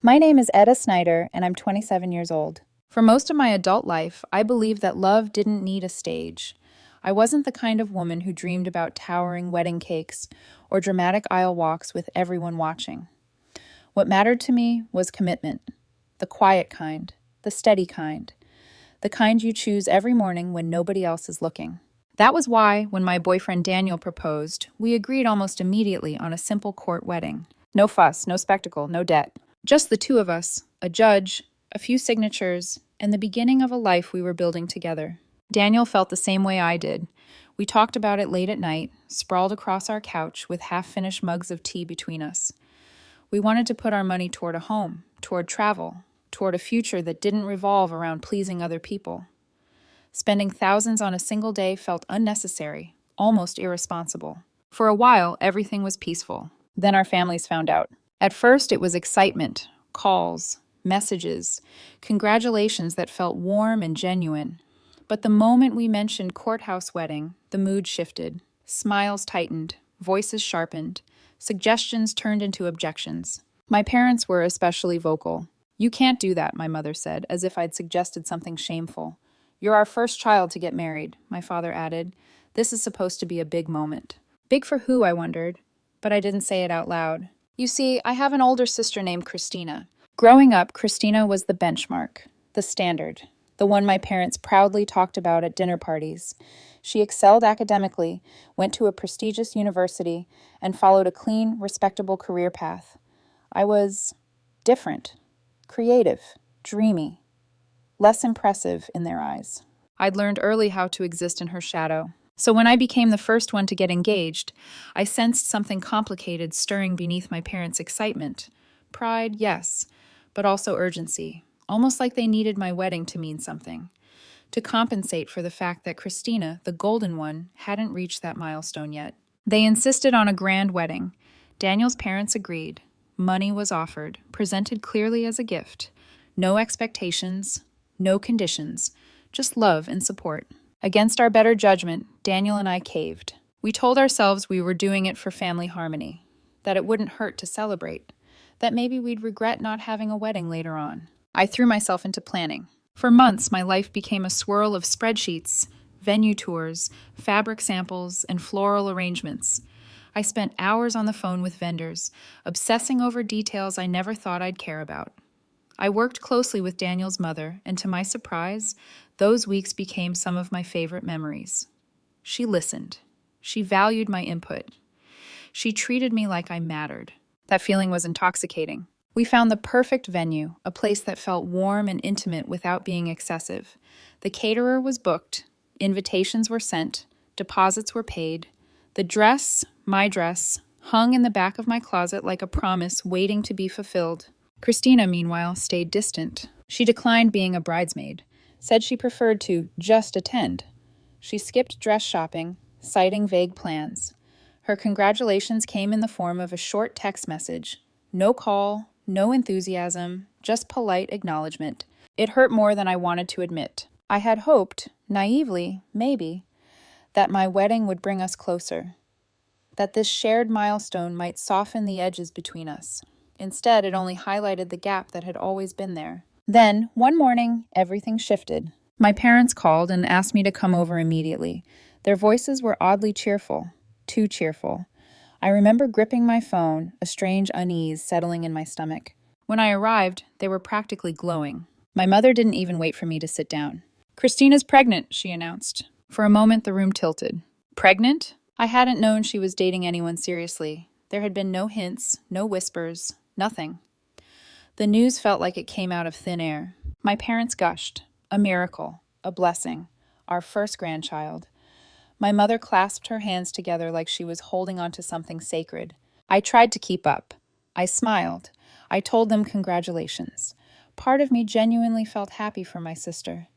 My name is Etta Snyder, and I'm 27 years old. For most of my adult life, I believed that love didn't need a stage. I wasn't the kind of woman who dreamed about towering wedding cakes or dramatic aisle walks with everyone watching. What mattered to me was commitment, the quiet kind, the steady kind, the kind you choose every morning when nobody else is looking. That was why, when my boyfriend Daniel proposed, we agreed almost immediately on a simple court wedding. No fuss, no spectacle, no debt. Just the two of us, a judge, a few signatures, and the beginning of a life we were building together. Daniel felt the same way I did. We talked about it late at night, sprawled across our couch with half-finished mugs of tea between us. We wanted to put our money toward a home, toward travel, toward a future that didn't revolve around pleasing other people. Spending thousands on a single day felt unnecessary, almost irresponsible. For a while, everything was peaceful. Then our families found out. At first, it was excitement, calls, messages, congratulations that felt warm and genuine. But the moment we mentioned courthouse wedding, the mood shifted. Smiles tightened, voices sharpened, suggestions turned into objections. My parents were especially vocal. "You can't do that," my mother said, as if I'd suggested something shameful. "You're our first child to get married," my father added. "This is supposed to be a big moment." Big for who, I wondered, but I didn't say it out loud. You see, I have an older sister named Christina. Growing up, Christina was the benchmark, the standard, the one my parents proudly talked about at dinner parties. She excelled academically, went to a prestigious university, and followed a clean, respectable career path. I was different, creative, dreamy, less impressive in their eyes. I'd learned early how to exist in her shadow. So when I became the first one to get engaged, I sensed something complicated stirring beneath my parents' excitement. Pride, yes, but also urgency, almost like they needed my wedding to mean something, to compensate for the fact that Christina, the golden one, hadn't reached that milestone yet. They insisted on a grand wedding. Daniel's parents agreed. Money was offered, presented clearly as a gift. No expectations, no conditions, just love and support. Against our better judgment, Daniel and I caved. We told ourselves we were doing it for family harmony, that it wouldn't hurt to celebrate, that maybe we'd regret not having a wedding later on. I threw myself into planning. For months, my life became a swirl of spreadsheets, venue tours, fabric samples, and floral arrangements. I spent hours on the phone with vendors, obsessing over details I never thought I'd care about. I worked closely with Daniel's mother, and to my surprise, those weeks became some of my favorite memories. She listened. She valued my input. She treated me like I mattered. That feeling was intoxicating. We found the perfect venue, a place that felt warm and intimate without being excessive. The caterer was booked, invitations were sent, deposits were paid. The dress, my dress, hung in the back of my closet like a promise waiting to be fulfilled. Christina, meanwhile, stayed distant. She declined being a bridesmaid, said she preferred to just attend. She skipped dress shopping, citing vague plans. Her congratulations came in the form of a short text message. No call, no enthusiasm, just polite acknowledgement. It hurt more than I wanted to admit. I had hoped, naively, maybe, that my wedding would bring us closer, that this shared milestone might soften the edges between us. Instead, it only highlighted the gap that had always been there. Then, one morning, everything shifted. My parents called and asked me to come over immediately. Their voices were oddly cheerful, too cheerful. I remember gripping my phone, a strange unease settling in my stomach. When I arrived, they were practically glowing. My mother didn't even wait for me to sit down. "Christina's pregnant," she announced. For a moment, the room tilted. Pregnant? I hadn't known she was dating anyone seriously. There had been no hints, no whispers, nothing. The news felt like it came out of thin air. My parents gushed. A miracle, a blessing, our first grandchild. My mother clasped her hands together like she was holding onto something sacred. I tried to keep up. I smiled. I told them congratulations. Part of me genuinely felt happy for my sister.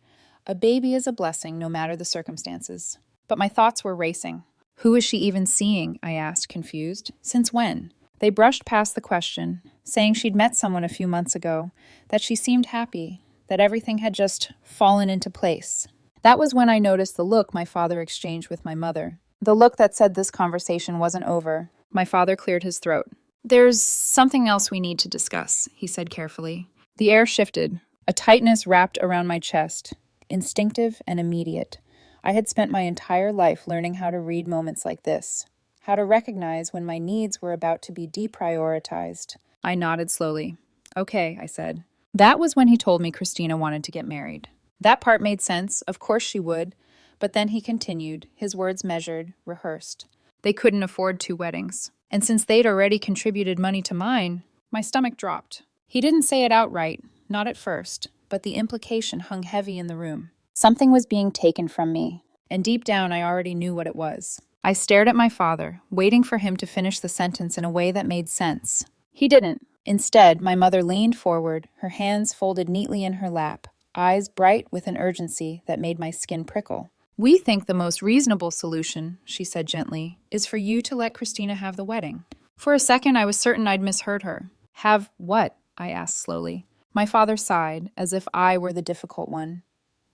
A baby is a blessing, no matter the circumstances. But my thoughts were racing. Who is she even seeing? I asked, confused. Since when? They brushed past the question, saying she'd met someone a few months ago, that she seemed happy, that everything had just fallen into place. That was when I noticed the look my father exchanged with my mother. The look that said this conversation wasn't over. My father cleared his throat. There's something else we need to discuss, he said carefully. The air shifted. A tightness wrapped around my chest, instinctive and immediate. I had spent my entire life learning how to read moments like this, how to recognize when my needs were about to be deprioritized. I nodded slowly. Okay, I said. That was when he told me Christina wanted to get married. That part made sense. Of course she would. But then he continued, his words measured, rehearsed. They couldn't afford 2 weddings. And since they'd already contributed money to mine, my stomach dropped. He didn't say it outright, not at first, but the implication hung heavy in the room. Something was being taken from me, and deep down I already knew what it was. I stared at my father, waiting for him to finish the sentence in a way that made sense. He didn't. Instead, my mother leaned forward, her hands folded neatly in her lap, eyes bright with an urgency that made my skin prickle. We think the most reasonable solution, she said gently, is for you to let Christina have the wedding. For a second, I was certain I'd misheard her. Have what? I asked slowly. My father sighed, as if I were the difficult one.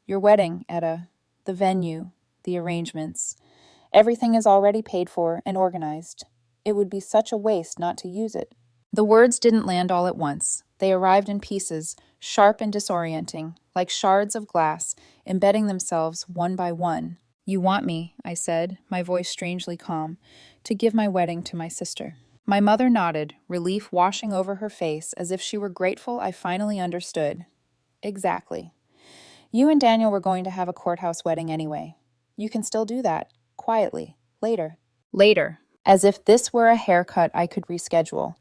Your wedding, Etta. The venue, the arrangements. Everything is already paid for and organized. It would be such a waste not to use it. The words didn't land all at once. They arrived in pieces, sharp and disorienting, like shards of glass, embedding themselves one by one. You want me, I said, my voice strangely calm, to give my wedding to my sister. My mother nodded, relief washing over her face as if she were grateful I finally understood. Exactly. You and Daniel were going to have a courthouse wedding anyway. You can still do that, quietly, later. Later. As if this were a haircut I could reschedule.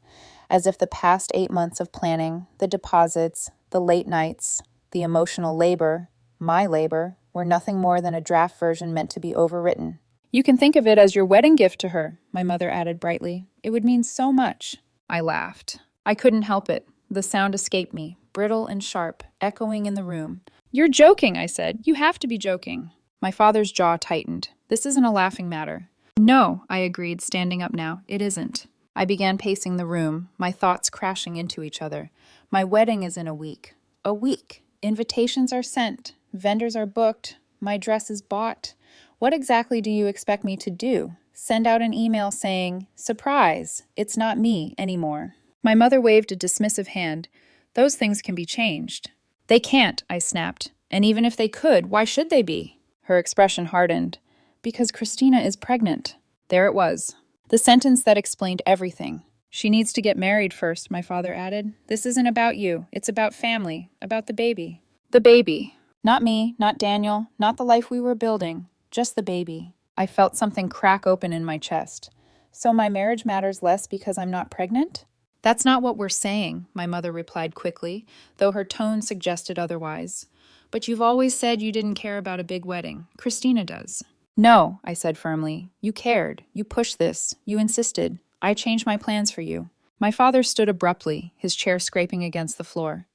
As if the past 8 months of planning, the deposits, the late nights, the emotional labor, my labor, were nothing more than a draft version meant to be overwritten. You can think of it as your wedding gift to her, my mother added brightly. It would mean so much. I laughed. I couldn't help it. The sound escaped me, brittle and sharp, echoing in the room. You're joking, I said. You have to be joking. My father's jaw tightened. This isn't a laughing matter. No, I agreed, standing up now. It isn't. I began pacing the room, my thoughts crashing into each other. My wedding is in a week. A week. Invitations are sent. Vendors are booked. My dress is bought. What exactly do you expect me to do? Send out an email saying, "Surprise, it's not me anymore." My mother waved a dismissive hand. Those things can be changed. They can't, I snapped. And even if they could, why should they be? Her expression hardened. Because Christina is pregnant. There it was. The sentence that explained everything. She needs to get married first, my father added. This isn't about you. It's about family, about the baby. The baby. Not me, not Daniel, not the life we were building. Just the baby. I felt something crack open in my chest. So my marriage matters less because I'm not pregnant? That's not what we're saying, my mother replied quickly, though her tone suggested otherwise. But you've always said you didn't care about a big wedding. Christina does. No, I said firmly. You cared. You pushed this. You insisted. I changed my plans for you. My father stood abruptly, his chair scraping against the floor.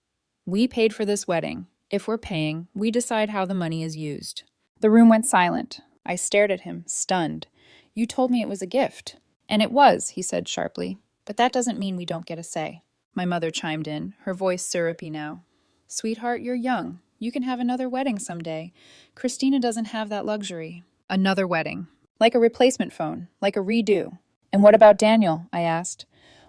We paid for this wedding. If we're paying, we decide how the money is used. The room went silent. I stared at him, stunned. You told me it was a gift. And it was, he said sharply. But that doesn't mean we don't get a say. My mother chimed in, her voice syrupy now. Sweetheart, you're young. You can have another wedding someday. Christina doesn't have that luxury. Another wedding. Like a replacement phone. Like a redo. And what about Daniel? I asked.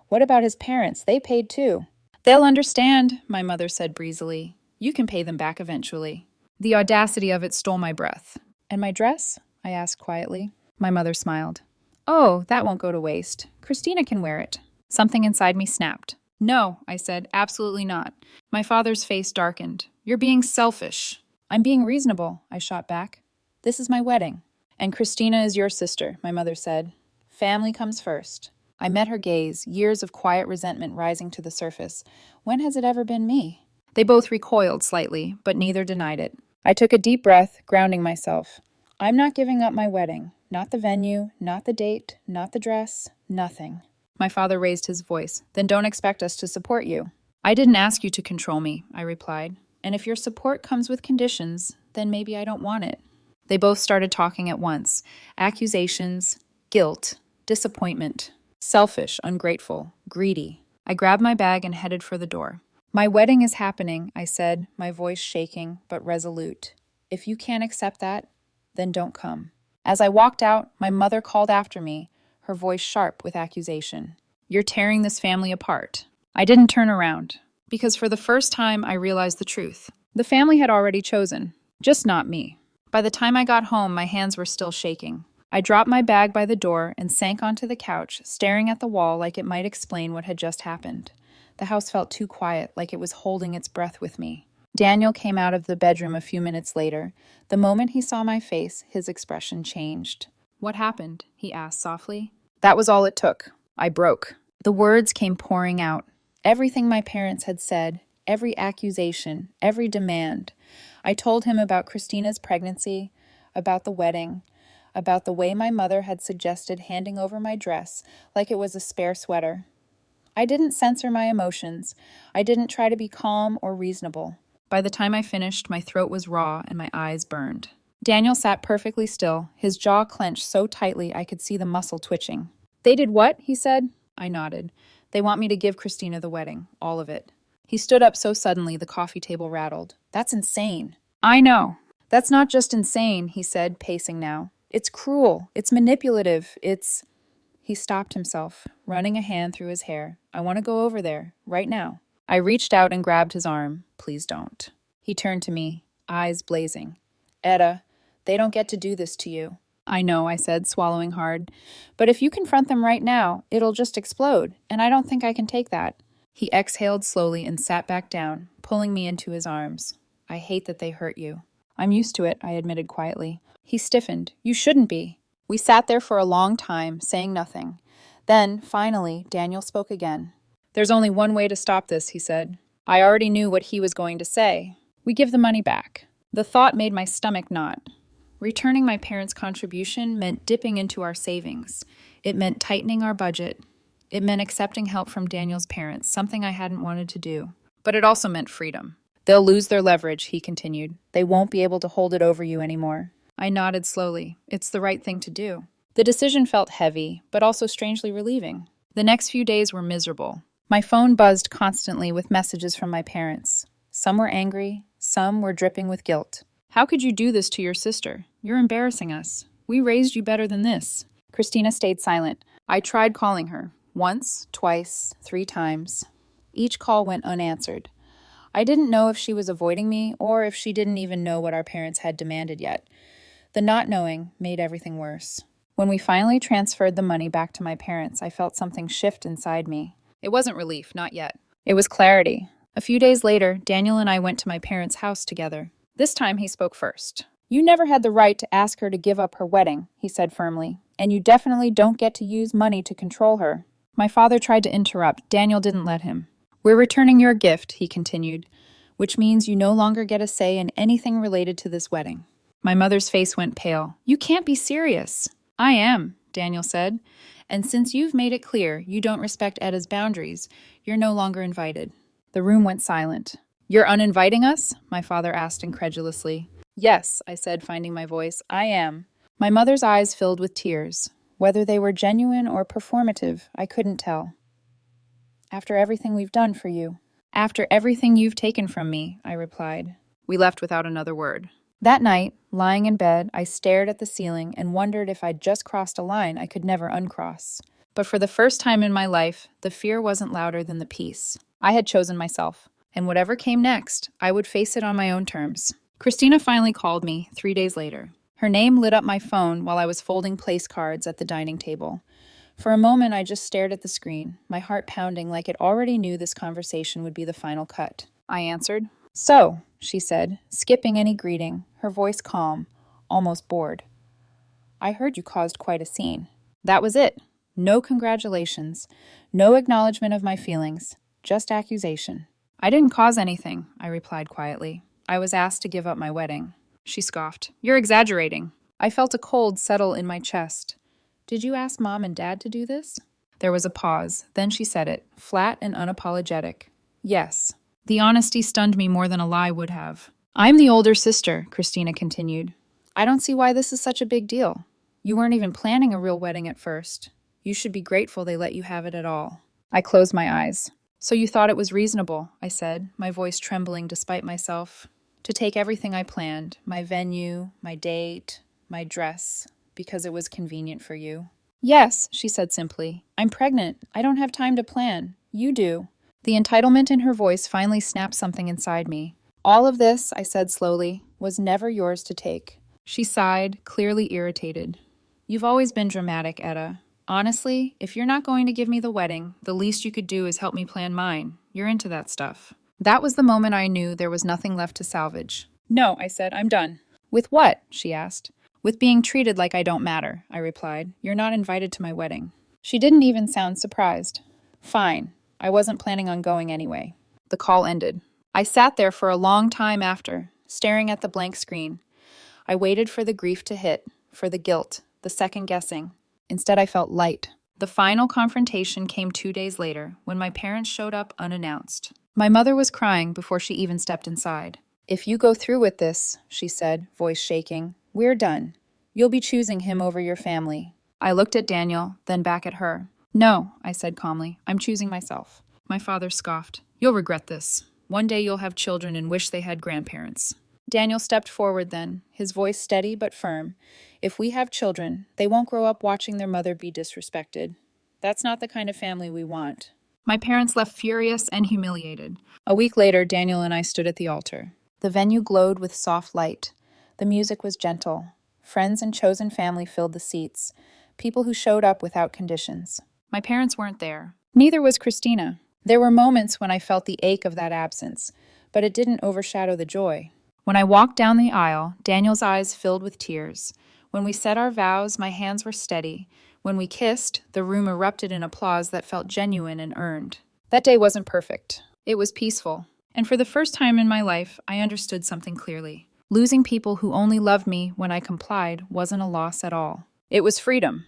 What about his parents? They paid too. They'll understand, my mother said breezily. You can pay them back eventually. The audacity of it stole my breath. And my dress? I asked quietly. My mother smiled. Oh, that won't go to waste. Christina can wear it. Something inside me snapped. No, I said, absolutely not. My father's face darkened. You're being selfish. I'm being reasonable, I shot back. This is my wedding. And Christina is your sister, my mother said. Family comes first. I met her gaze, years of quiet resentment rising to the surface. When has it ever been me? They both recoiled slightly, but neither denied it. I took a deep breath, grounding myself. I'm not giving up my wedding. Not the venue, not the date, not the dress, nothing. My father raised his voice. Then don't expect us to support you. I didn't ask you to control me, I replied. And if your support comes with conditions, then maybe I don't want it. They both started talking at once. Accusations, guilt, disappointment, selfish, ungrateful, greedy. I grabbed my bag and headed for the door. My wedding is happening, I said, my voice shaking but resolute. If you can't accept that, then don't come. As I walked out, my mother called after me, her voice sharp with accusation. You're tearing this family apart. I didn't turn around, because for the first time I realized the truth. The family had already chosen, just not me. By the time I got home, my hands were still shaking. I dropped my bag by the door and sank onto the couch, staring at the wall like it might explain what had just happened. The house felt too quiet, like it was holding its breath with me. Daniel came out of the bedroom a few minutes later. The moment he saw my face, his expression changed. "What happened?" he asked softly. That was all it took. I broke. The words came pouring out. Everything my parents had said, every accusation, every demand. I told him about Christina's pregnancy, about the wedding, about the way my mother had suggested handing over my dress like it was a spare sweater. I didn't censor my emotions. I didn't try to be calm or reasonable. By the time I finished, my throat was raw and my eyes burned. Daniel sat perfectly still, his jaw clenched so tightly I could see the muscle twitching. "They did what?" he said. I nodded. "They want me to give Christina the wedding, all of it." He stood up so suddenly the coffee table rattled. "That's insane." "I know. That's not just insane," he said, pacing now. "It's cruel. It's manipulative. It's—" He stopped himself, running a hand through his hair. "I want to go over there, right now." I reached out and grabbed his arm. "Please don't." He turned to me, eyes blazing. "Etta, they don't get to do this to you." "I know," I said, swallowing hard. "But if you confront them right now, it'll just explode, and I don't think I can take that." He exhaled slowly and sat back down, pulling me into his arms. "I hate that they hurt you." "I'm used to it," I admitted quietly. He stiffened. "You shouldn't be." We sat there for a long time, saying nothing. Then, finally, Daniel spoke again. "There's only one way to stop this," he said. I already knew what he was going to say. "We give the money back." The thought made my stomach knot. Returning my parents' contribution meant dipping into our savings. It meant tightening our budget. It meant accepting help from Daniel's parents, something I hadn't wanted to do. But it also meant freedom. "They'll lose their leverage," he continued. "They won't be able to hold it over you anymore." I nodded slowly. It's the right thing to do. The decision felt heavy, but also strangely relieving. The next few days were miserable. My phone buzzed constantly with messages from my parents. Some were angry, some were dripping with guilt. "How could you do this to your sister? You're embarrassing us. We raised you better than this." Christina stayed silent. I tried calling her. Once, twice, 3 times. Each call went unanswered. I didn't know if she was avoiding me or if she didn't even know what our parents had demanded yet. The not knowing made everything worse. When we finally transferred the money back to my parents, I felt something shift inside me. It wasn't relief, not yet. It was clarity. A few days later, Daniel and I went to my parents' house together. This time he spoke first. "You never had the right to ask her to give up her wedding," he said firmly, "and you definitely don't get to use money to control her." My father tried to interrupt. Daniel didn't let him. "We're returning your gift," he continued, "which means you no longer get a say in anything related to this wedding." My mother's face went pale. "You can't be serious." "I am," Daniel said. "And since you've made it clear you don't respect Etta's boundaries, you're no longer invited." The room went silent. "You're uninviting us?" my father asked incredulously. "Yes," I said, finding my voice. "I am." My mother's eyes filled with tears. Whether they were genuine or performative, I couldn't tell. "After everything we've done for you." "After everything you've taken from me," I replied. We left without another word. That night, lying in bed, I stared at the ceiling and wondered if I'd just crossed a line I could never uncross. But for the first time in my life, the fear wasn't louder than the peace. I had chosen myself, and whatever came next, I would face it on my own terms. Christina finally called me 3 days later. Her name lit up my phone while I was folding place cards at the dining table. For a moment, I just stared at the screen, my heart pounding like it already knew this conversation would be the final cut. I answered. "So," she said, skipping any greeting, her voice calm, almost bored. "I heard you caused quite a scene." That was it. No congratulations, no acknowledgement of my feelings, just accusation. "I didn't cause anything," I replied quietly. "I was asked to give up my wedding." She scoffed. "You're exaggerating." I felt a cold settle in my chest. "Did you ask Mom and Dad to do this?" There was a pause. Then she said it, flat and unapologetic. "Yes." The honesty stunned me more than a lie would have. "I'm the older sister," Christina continued. "I don't see why this is such a big deal. You weren't even planning a real wedding at first. You should be grateful they let you have it at all." I closed my eyes. "So you thought it was reasonable," I said, my voice trembling despite myself, "to take everything I planned, my venue, my date, my dress, because it was convenient for you." Yes, she said simply. I'm pregnant. I don't have time to plan. You do. The entitlement in her voice finally snapped something inside me. All of this, I said slowly, was never yours to take. She sighed, clearly irritated. You've always been dramatic, Etta. Honestly, if you're not going to give me the wedding, the least you could do is help me plan mine. You're into that stuff. That was the moment I knew there was nothing left to salvage. No, I said, I'm done. With what? She asked. With being treated like I don't matter, I replied. You're not invited to my wedding. She didn't even sound surprised. Fine. I wasn't planning on going anyway. The call ended. I sat there for a long time after, staring at the blank screen. I waited for the grief to hit, for the guilt, the second guessing. Instead, I felt light. The final confrontation came 2 days later, when my parents showed up unannounced. My mother was crying before she even stepped inside. If you go through with this, she said, voice shaking, we're done. You'll be choosing him over your family. I looked at Daniel, then back at her. No, I said calmly, I'm choosing myself. My father scoffed. You'll regret this. One day you'll have children and wish they had grandparents. Daniel stepped forward then, his voice steady but firm. If we have children, they won't grow up watching their mother be disrespected. That's not the kind of family we want. My parents left furious and humiliated. A week later, Daniel and I stood at the altar. The venue glowed with soft light. The music was gentle. Friends and chosen family filled the seats, people who showed up without conditions. My parents weren't there. Neither was Christina. There were moments when I felt the ache of that absence, but it didn't overshadow the joy. When I walked down the aisle, Daniel's eyes filled with tears. When we said our vows, my hands were steady. When we kissed, the room erupted in applause that felt genuine and earned. That day wasn't perfect. It was peaceful. And for the first time in my life, I understood something clearly. Losing people who only loved me when I complied wasn't a loss at all. It was freedom.